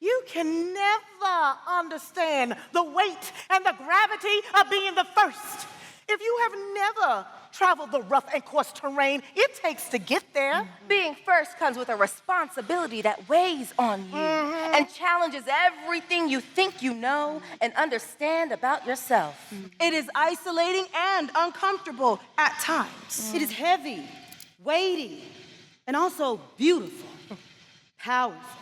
You can never understand the weight and the gravity of being the first. If you have never traveled the rough and course terrain it takes to get there. Being first comes with a responsibility that weighs on you and challenges everything you think you know and understand about yourself. It is isolating and uncomfortable at times. It is heavy, weighty, and also beautiful, powerful.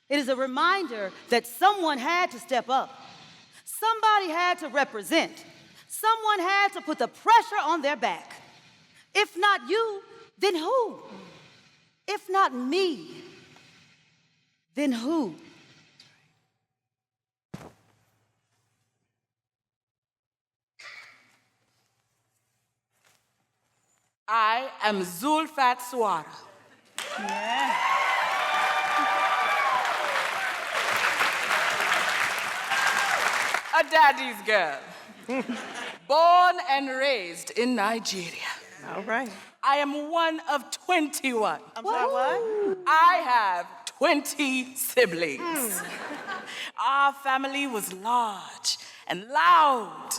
It is a reminder that someone had to step up. Somebody had to represent. Someone had to put the pressure on their back. If not you, then who? If not me, then who? I am Zulfat Suara. Yeah. A daddy's girl. Born and raised in Nigeria. All right. I am one of 21. I'm sorry, what? I have 20 siblings. Our family was large and loud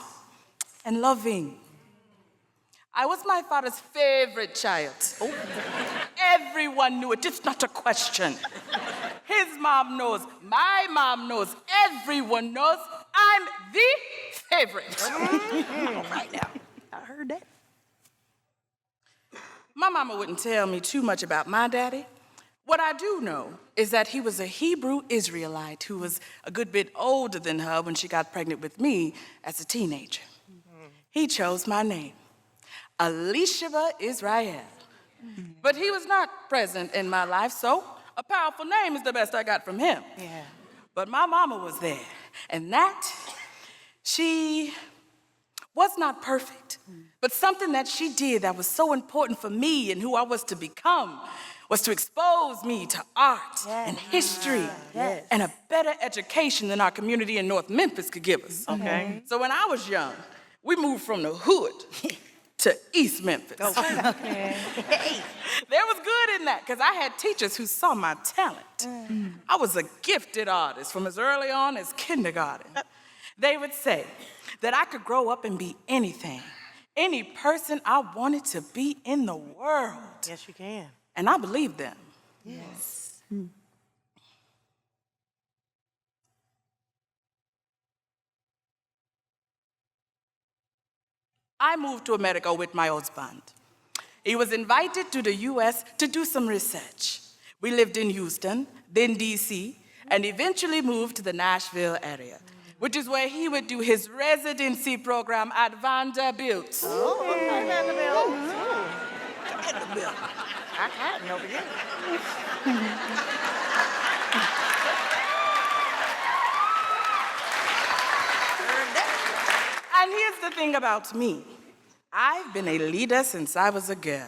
and loving. I was my father's favorite child. Oh. Everyone knew it. It's not a question. His mom knows. My mom knows. Everyone knows. I'm the favorite. All right now. I heard that. My mama wouldn't tell me too much about my daddy. What I do know is that he was a Hebrew Israelite who was a good bit older than her when she got pregnant with me as a teenager. He chose my name, Elisheba Israel. But he was not present in my life, so a powerful name is the best I got from him. Yeah. But my mama was there, and she was not perfect, but something that she did that was so important for me and who I was to become was to expose me to art and history and a better education than our community in North Memphis could give us. Okay. So when I was young, we moved from the hood to East Memphis. Okay. There was good in that, because I had teachers who saw my talent. I was a gifted artist from as early on as kindergarten. They would say that I could grow up and be anything, any person I wanted to be in the world. Yes, you can. And I believed them. Yes. I moved to America with my husband. He was invited to the US to do some research. We lived in Houston, then DC, and eventually moved to the Nashville area, which is where he would do his residency program at Vanderbilt. Oh, okay, Vanderbilt. Vanderbilt. I got it over here. And here's the thing about me. I've been a leader since I was a girl.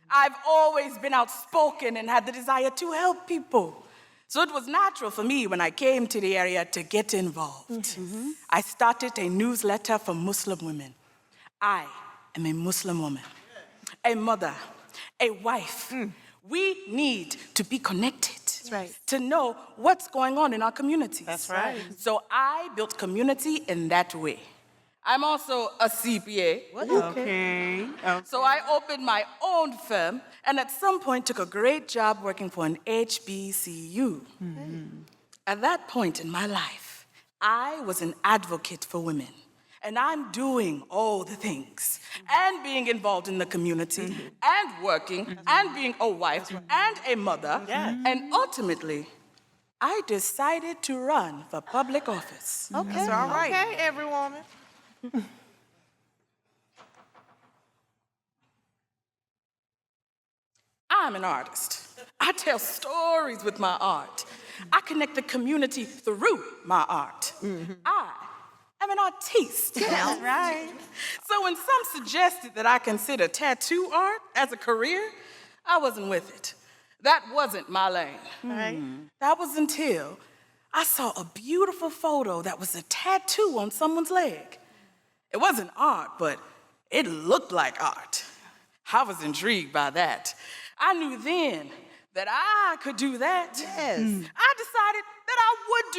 I've always been outspoken and had the desire to help people. So it was natural for me when I came to the area to get involved. I started a newsletter for Muslim women. I am a Muslim woman, a mother, a wife. We need to be connected. That's right. To know what's going on in our communities. That's right. So I built community in that way. I'm also a CPA. Okay. So I opened my own firm and at some point took a great job working for an HBCU. At that point in my life, I was an advocate for women. And I'm doing all the things and being involved in the community and working and being a wife and a mother. And ultimately, I decided to run for public office. Okay. That's all right. Okay, every woman. I'm an artist. I tell stories with my art. I connect the community through my art. I'm an artiste. That's right. So when some suggested that I consider tattoo art as a career, I wasn't with it. That wasn't my lane. Right. That was until I saw a beautiful photo that was a tattoo on someone's leg. It wasn't art, but it looked like art. I was intrigued by that. I knew then that I could do that. Yes. I decided that I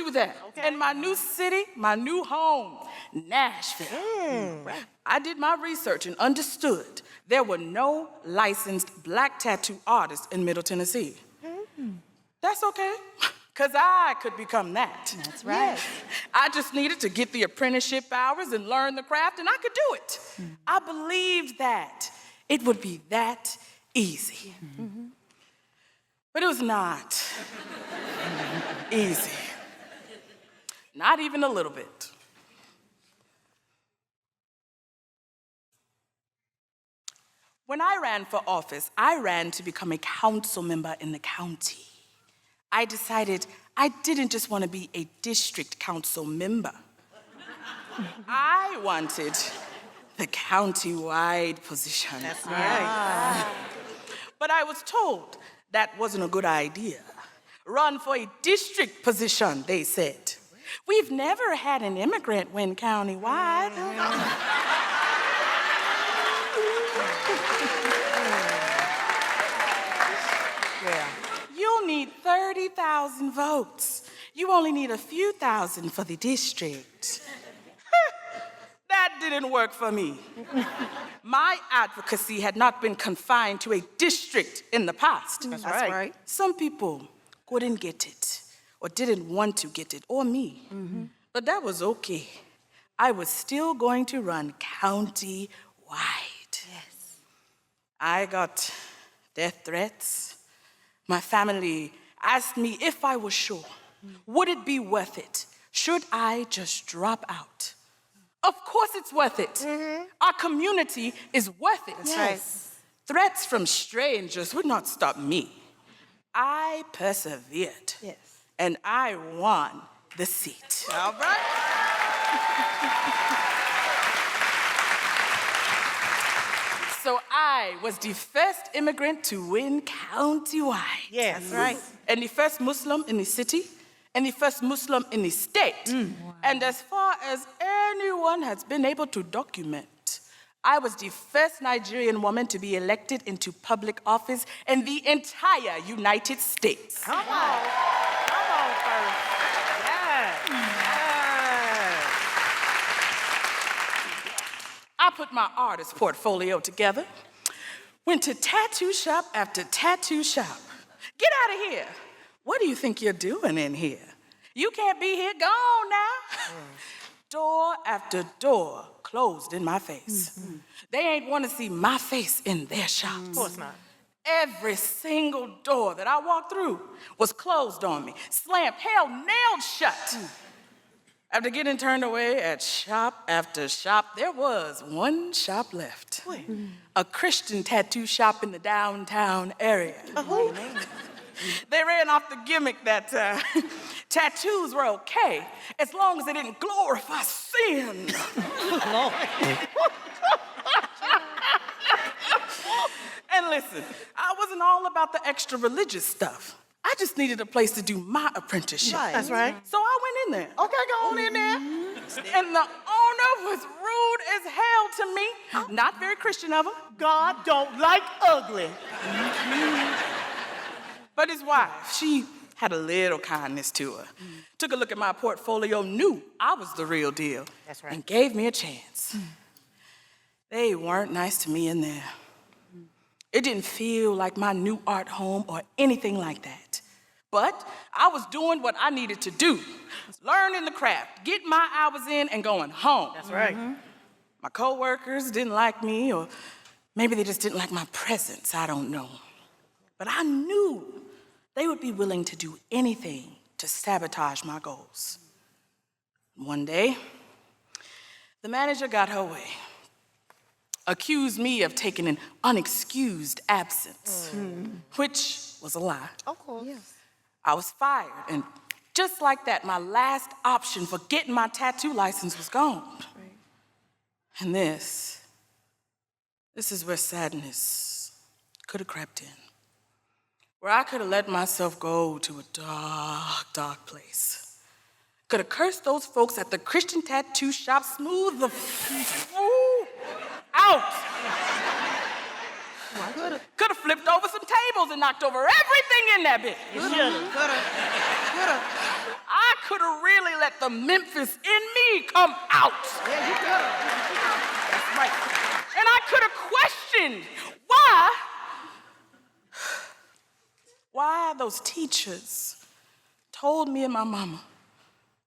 do that. Okay. In my new city, my new home, Nashville. I did my research and understood there were no licensed black tattoo artists in Middle Tennessee. That's okay, because I could become that. That's right. Yes. I just needed to get the apprenticeship hours and learn the craft, and I could do it. I believed that it would be that easy. But it was not easy. Not even a little bit. When I ran for office, I ran to become a council member in the county. I decided I didn't just want to be a district council member. I wanted the county-wide position. That's right. But I was told that wasn't a good idea. Run for a district position, they said. We've never had an immigrant win county-wide. You'll need 30,000 votes. You only need a few thousand for the district. That didn't work for me. My advocacy had not been confined to a district in the past. That's right. Some people couldn't get it, or didn't want to get it, or me. But that was okay. I was still going to run county-wide. Yes. I got death threats. My family asked me if I was sure. Would it be worth it? Should I just drop out? Of course it's worth it. Our community is worth it. That's right. Threats from strangers would not stop me. I persevered. Yes. And I won the seat. All right. So I was the first immigrant to win county-wide. Yes. That's right. And the first Muslim in the city, and the first Muslim in the state. And as far as anyone has been able to document, I was the first Nigerian woman to be elected into public office in the entire United States. Come on. Come on, first. Yes. I put my artist portfolio together, went to tattoo shop after tattoo shop. Get out of here. What do you think you're doing in here? You can't be here, go on now. Door after door closed in my face. They ain't want to see my face in their shops. Of course not. Every single door that I walked through was closed on me, slammed, hell, nailed shut. After getting turned away at shop after shop, there was one shop left. A Christian tattoo shop in the downtown area. They ran off the gimmick that tattoos were okay as long as they didn't glorify sin. And listen, I wasn't all about the extra religious stuff. I just needed a place to do my apprenticeship. Right. That's right. So I went in there. Okay, go on in there. And the owner was rude as hell to me. Not very Christian of him. God don't like ugly. But his wife, she had a little kindness to her. Took a look at my portfolio, knew I was the real deal. That's right. And gave me a chance. They weren't nice to me in there. It didn't feel like my new art home or anything like that. But I was doing what I needed to do. Learning the craft, getting my hours in and going home. That's right. My coworkers didn't like me, or maybe they just didn't like my presence, I don't know. But I knew they would be willing to do anything to sabotage my goals. One day, the manager got her way. Accused me of taking an unexcused absence, which was a lie. Of course. I was fired, and just like that, my last option for getting my tattoo license was gone. And this is where sadness could have crept in. Where I could have let myself go to a dark, dark place. Could have cursed those folks at the Christian tattoo shop smooth the fool out. Could have flipped over some tables and knocked over everything in that bitch. You should have. I could have let the Memphis in me come out. Yeah, you could have. That's right. And I could have questioned why those teachers told me and my mama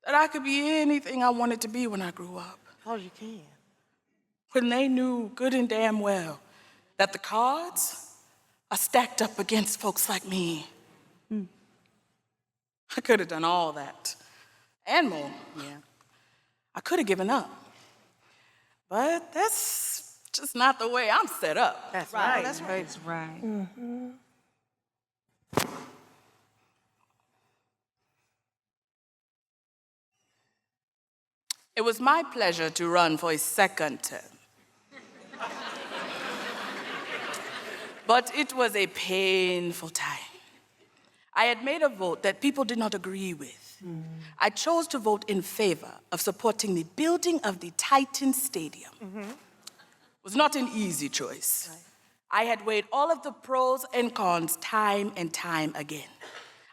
that I could be anything I wanted to be when I grew up. Oh, you can. When they knew good and damn well that the cards are stacked up against folks like me. I could have done all that and more. Yeah. I could have given up. But that's just not the way I'm set up. That's Right. right. That's right. That's right. It was my pleasure to run for a second term. But it was a painful time. I had made a vote that people did not agree with. I chose to vote in favor of supporting the building of the Titan Stadium. It was not an easy choice. I had weighed all of the pros and cons time and time again.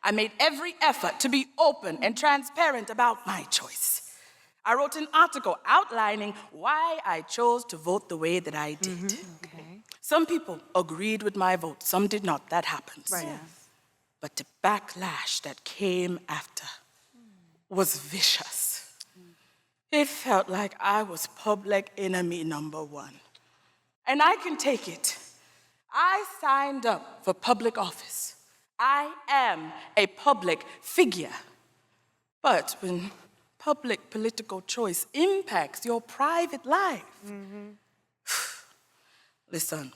I made every effort to be open and transparent about my choice. I wrote an article outlining why I chose to vote the way that I did. Some people agreed with my vote, some did not. That happens. Right. But the backlash that came after was vicious. It felt like I was public enemy number one. And I can take it. I signed up for public office. I am a public figure. But when public political choice impacts your private life, listen,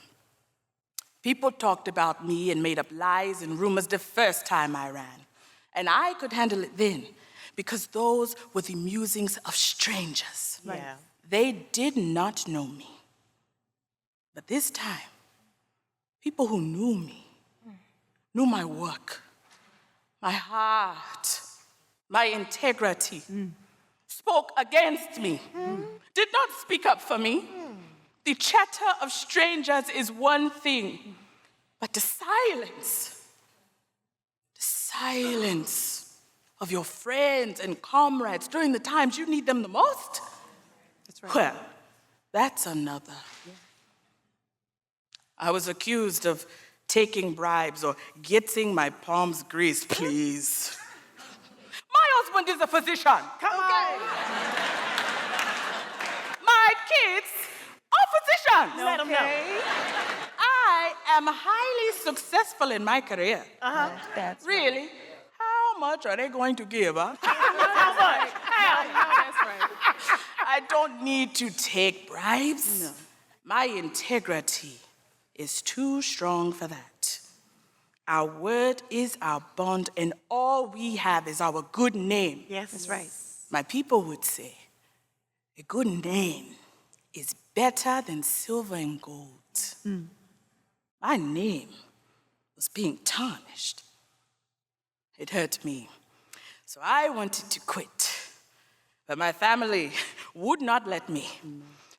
people talked about me and made up lies and rumors the first time I ran. And I could handle it then because those were the musings of strangers. Yeah. They did not know me. But this time, people who knew me, knew my work, my heart, my integrity, spoke against me, did not speak up for me. The chatter of strangers is one thing, but the silence of your friends and comrades during the times you need them the most, That's right. well, that's another. I was accused of taking bribes or getting my palms greased, please. My husband is a physician. Come on. My kids are physicians. Let 'em know. I am highly successful in my career. That's Really? How much are they going to give, huh? How much? I don't need to take bribes. No. My integrity is too strong for that. Our word is our bond, and all we have is our good name. Yes. That's right. My people would say, a good name is better than silver and gold. My name was being tarnished. It hurt me. So I wanted to quit. But my family would not let me.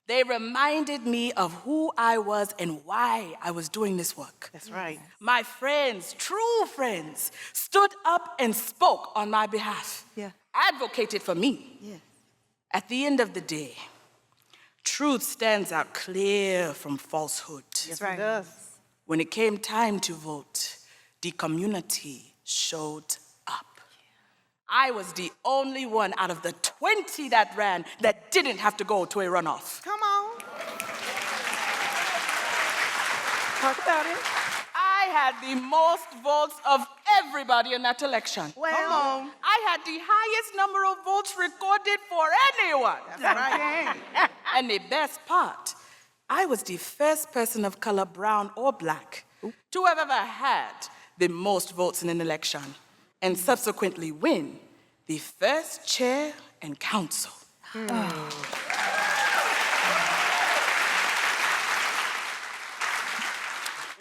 They reminded me of who I was and why I was doing this work. That's right. My friends, true friends, stood up and spoke on my behalf. Yeah. Advocated for me. Yeah. At the end of the day, truth stands out clear from falsehood. That's right. It does. When it came time to vote, the community showed up. I was the only one out of the 20 that ran that didn't have to go to a runoff. Come on. Talk about it. I had the most votes of everybody in that election. Well, Come on. I had the highest number of votes recorded for anyone. That's right. And the best part, I was the first person of color, brown or black, to have ever had the most votes in an election and subsequently win the first chair and council.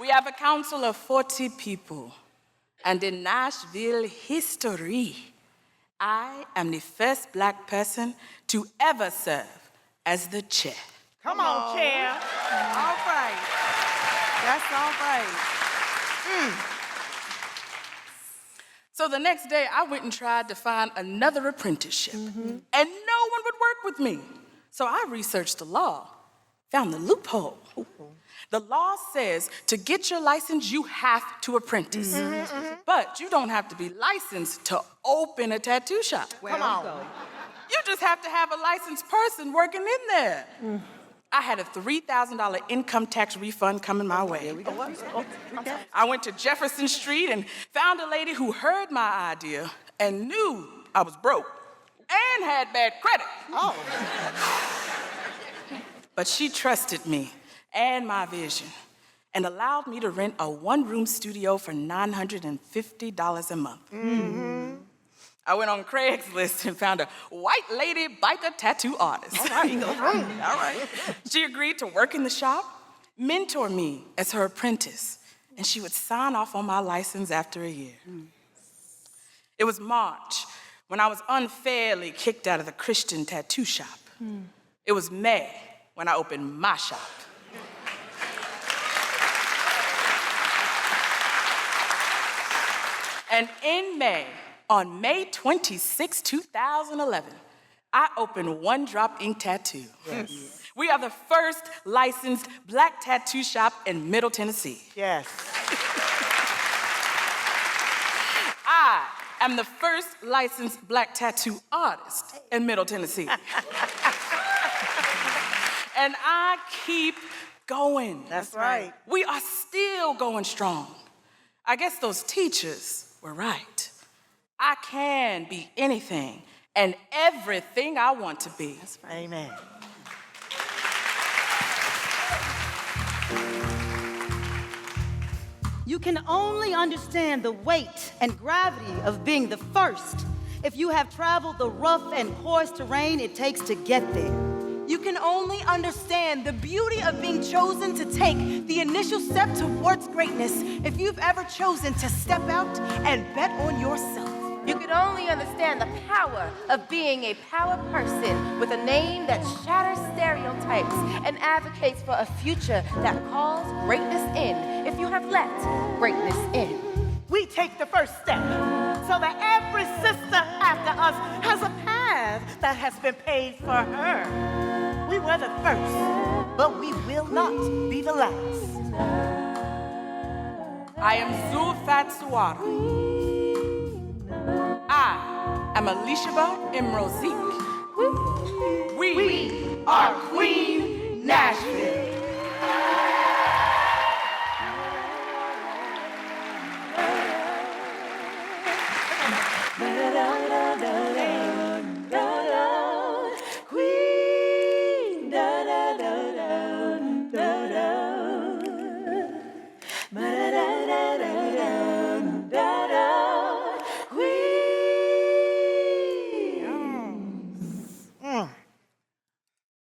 We have a council of 40 people, and in Nashville history, I am the first black person to ever serve as the chair. Come on, chair. All right. That's all right. So the next day, I went and tried to find another apprenticeship, and no one would work with me. So I researched the law, found the loophole. The law says to get your license, you have to apprentice. But you don't have to be licensed to open a tattoo shop. Come on. You just have to have a licensed person working in there. I had a $3,000 income tax refund coming my way. I went to Jefferson Street and found a lady who heard my idea and knew I was broke and had bad credit. Oh. But she trusted me and my vision and allowed me to rent a one-room studio for $950 a month. I went on Craigslist and found a white lady biker tattoo artist. All right. She agreed to work in the shop, mentor me as her apprentice, and she would sign off on my license after a year. It was March when I was unfairly kicked out of the Christian tattoo shop. It was May when I opened my shop. And in May, on May 26, 2011, I opened One Drop Ink Tattoo. Yes. We are the first licensed black tattoo shop in Middle Tennessee. Yes. I am the first licensed black tattoo artist in Middle Tennessee. And I keep going. That's right. We are still going strong. I guess those teachers were right. I can be anything and everything I want to be. That's right. Amen. You can only understand the weight and gravity of being the first if you have traveled the rough and coarse terrain it takes to get there. You can only understand the beauty of being chosen to take the initial step towards greatness if you've ever chosen to step out and bet on yourself. You can only understand the power of being a power person with a name that shatters stereotypes and advocates for a future that calls greatness in if you have let greatness in. We take the first step so that every sister after us has a path that has been paved for her. We were the first, but we will not be the last. I am Zulfat Suara. I am Elisheba Mrozik. We are Queen Nashville.